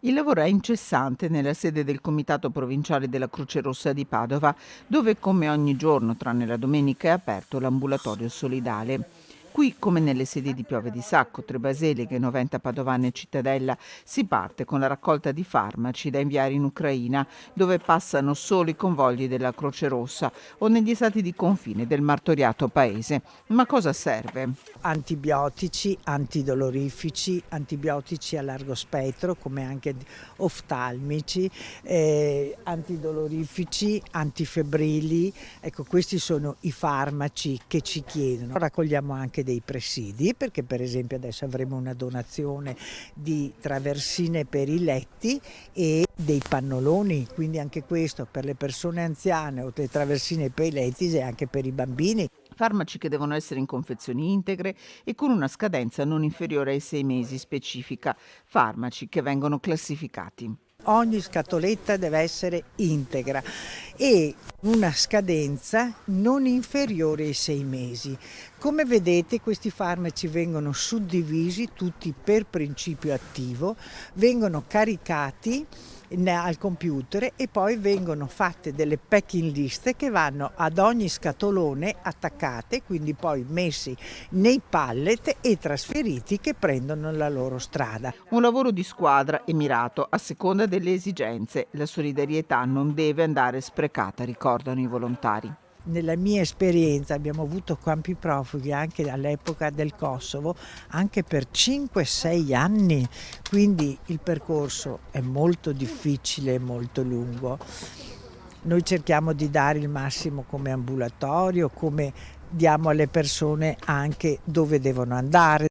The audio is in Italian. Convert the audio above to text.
Il lavoro è incessante nella sede del Comitato Provinciale della Croce Rossa di Padova, dove come ogni giorno, tranne la domenica, è aperto l'ambulatorio solidale. Qui, come nelle sedi di Piove di Sacco, Trebaseleghe, Noventa Padovana e Cittadella, si parte con la raccolta di farmaci da inviare in Ucraina, dove passano solo i convogli della Croce Rossa o negli stati di confine del martoriato paese. Ma cosa serve? Antibiotici, antidolorifici, antibiotici a largo spettro come anche oftalmici, antidolorifici, antifebbrili. Ecco, questi sono i farmaci che ci chiedono. Raccogliamo anche dei presidi perché per esempio adesso avremo una donazione di traversine per i letti e dei pannoloni, quindi anche questo per le persone anziane o le traversine per i letti e anche per i bambini. Farmaci che devono essere in confezioni integre e con una scadenza non inferiore ai 6 mesi specifica. Farmaci che vengono classificati. Ogni scatoletta deve essere integra e una scadenza non inferiore ai 6 mesi. Come vedete questi farmaci vengono suddivisi tutti per principio attivo, vengono caricati al computer e poi vengono fatte delle packing list che vanno ad ogni scatolone attaccate, quindi poi messi nei pallet e trasferiti che prendono la loro strada. Un lavoro di squadra e mirato a seconda delle esigenze. La solidarietà non deve andare sprecata, ricordano i volontari. Nella mia esperienza abbiamo avuto campi profughi anche all'epoca del Kosovo, anche per 5-6 anni, quindi il percorso è molto difficile e molto lungo. Noi cerchiamo di dare il massimo come ambulatorio, come diamo alle persone anche dove devono andare.